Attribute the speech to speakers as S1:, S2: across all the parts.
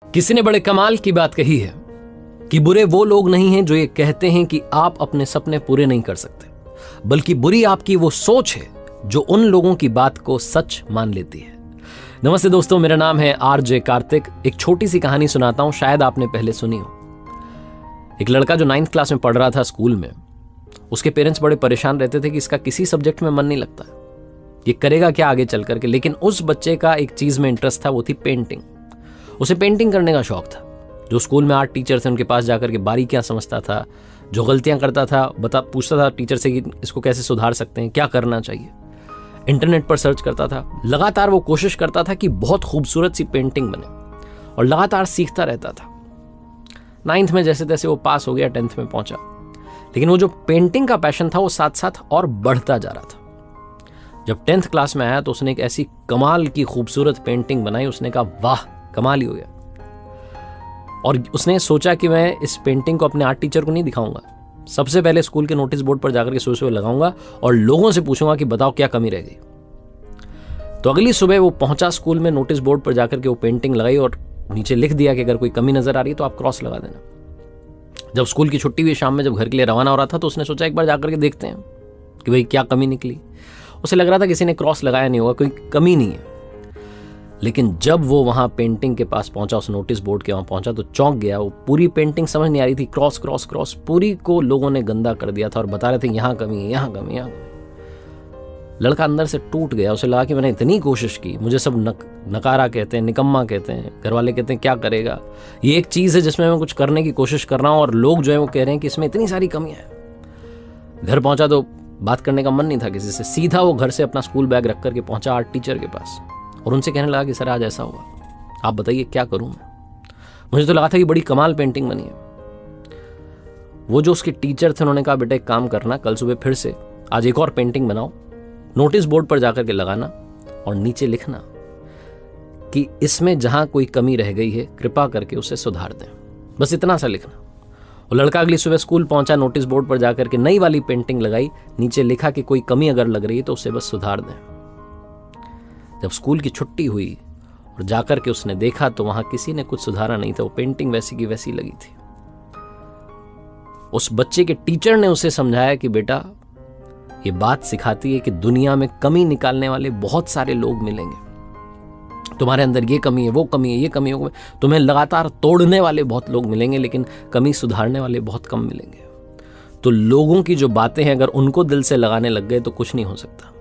S1: किसी ने बड़े कमाल की बात कही है कि बुरे वो लोग नहीं हैं जो ये कहते हैं कि आप अपने सपने पूरे नहीं कर सकते, बल्कि बुरी आपकी वो सोच है जो उन लोगों की बात को सच मान लेती है। नमस्ते दोस्तों, मेरा नाम है आरजे कार्तिक। एक छोटी सी कहानी सुनाता हूं, शायद आपने पहले सुनी हो। एक लड़का जो 9th क्लास में पढ़ रहा था स्कूल में, उसके पेरेंट्स बड़े परेशान रहते थे कि इसका किसी सब्जेक्ट में मन नहीं लगता, ये करेगा क्या आगे चल करके। लेकिन उस बच्चे का एक चीज में इंटरेस्ट था, वो थी पेंटिंग। उसे पेंटिंग करने का शौक था। जो स्कूल में आर्ट टीचर थे उनके पास जाकर के बारीकियां समझता था, जो गलतियां करता था पूछता था टीचर से कि इसको कैसे सुधार सकते हैं, क्या करना चाहिए। इंटरनेट पर सर्च करता था, लगातार वो कोशिश करता था कि बहुत खूबसूरत सी पेंटिंग बने और लगातार सीखता रहता था। 9th में जैसे तैसे वो पास हो गया, 10th में पहुंचा। लेकिन वो जो पेंटिंग का पैशन था वो साथ साथ और बढ़ता जा रहा था। जब 10th क्लास में आया तो उसने एक ऐसी कमाल की खूबसूरत पेंटिंग बनाई। उसने कहा वाह, कमाल ही हो गया। और उसने सोचा कि मैं इस पेंटिंग को अपने आर्ट टीचर को नहीं दिखाऊंगा, सबसे पहले स्कूल के नोटिस बोर्ड पर जाकर के सुबह लगाऊंगा और लोगों से पूछूंगा कि बताओ क्या कमी रह गई। तो अगली सुबह वो पहुंचा स्कूल में, नोटिस बोर्ड पर जाकर के वो पेंटिंग लगाई और नीचे लिख दिया कि अगर कोई कमी नजर आ रही है तो आप क्रॉस लगा देना। जब स्कूल की छुट्टी हुई, शाम में जब घर के लिए रवाना हो रहा था, तो उसने सोचा एक बार जाकर के देखते हैं कि भाई क्या कमी निकली। उसे लग रहा था किसी ने क्रॉस लगाया नहीं होगा, कोई कमी नहीं है। लेकिन जब वो वहां पेंटिंग के पास पहुंचा, उस नोटिस बोर्ड के वहां पहुंचा, तो चौंक गया। वो पूरी पेंटिंग समझ नहीं आ रही थी, क्रॉस क्रॉस क्रॉस पूरी को लोगों ने गंदा कर दिया था और बता रहे थे यहां कमी है, यहां कमी, यहां कमी। लड़का अंदर से टूट गया। उसे लगा कि मैंने इतनी कोशिश की, मुझे सब नकारा कहते हैं, निकम्मा कहते हैं, घर वाले कहते हैं क्या करेगा। ये एक चीज है जिसमें मैं कुछ करने की कोशिश कर रहा हूं और लोग जो है वो कह रहे हैं कि इसमें इतनी सारी कमियां हैं। घर पहुंचा तो बात करने का मन नहीं था किसी से। सीधा वो घर से अपना स्कूल बैग रख करके पहुंचा आर्ट टीचर के पास और उनसे कहने लगा कि सर आज ऐसा हुआ, आप बताइए क्या करूं मैं। मुझे तो लगा था कि बड़ी कमाल पेंटिंग बनी है। वो जो उसके टीचर थे उन्होंने कहा बेटा एक काम करना, कल सुबह फिर से आज एक और पेंटिंग बनाओ, नोटिस बोर्ड पर जाकर के लगाना और नीचे लिखना कि इसमें जहां कोई कमी रह गई है कृपा करके उसे सुधार दें। बस इतना सा लिखना। और लड़का अगली सुबह स्कूल पहुंचा, नोटिस बोर्ड पर जाकर के नई वाली पेंटिंग लगाई, नीचे लिखा कि कोई कमी अगर लग रही है तो उसे बस सुधार दें। जब स्कूल की छुट्टी हुई और जाकर के उसने देखा तो वहां किसी ने कुछ सुधारा नहीं था, वो पेंटिंग वैसी की वैसी लगी थी। उस बच्चे के टीचर ने उसे समझाया कि बेटा ये बात सिखाती है कि दुनिया में कमी निकालने वाले बहुत सारे लोग मिलेंगे। तुम्हारे अंदर ये कमी है, वो कमी है, ये कमी है, तुम्हें लगातार तोड़ने वाले बहुत लोग मिलेंगे, लेकिन कमी सुधारने वाले बहुत कम मिलेंगे। तो लोगों की जो बातें हैं अगर उनको दिल से लगाने लग गए तो कुछ नहीं हो सकता।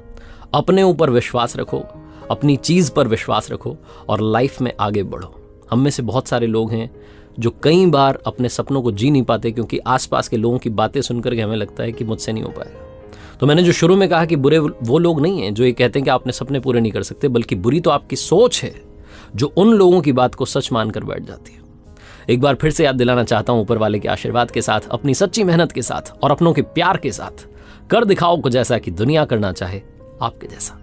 S1: अपने ऊपर विश्वास रखो, अपनी चीज पर विश्वास रखो और लाइफ में आगे बढ़ो। हम में से बहुत सारे लोग हैं जो कई बार अपने सपनों को जी नहीं पाते क्योंकि आसपास के लोगों की बातें सुनकर के हमें लगता है कि मुझसे नहीं हो पाएगा। तो मैंने जो शुरू में कहा कि बुरे वो लोग नहीं हैं जो ये कहते हैं कि आप अपने सपने पूरे नहीं कर सकते, बल्कि बुरी तो आपकी सोच है जो उन लोगों की बात को सच मानकर बैठ जाती है। एक बार फिर से याद दिलाना चाहता हूं, ऊपर वाले के आशीर्वाद के साथ, अपनी सच्ची मेहनत के साथ और अपनों के प्यार के साथ कर दिखाओ कुछ ऐसा कि दुनिया करना चाहे आपके जैसा।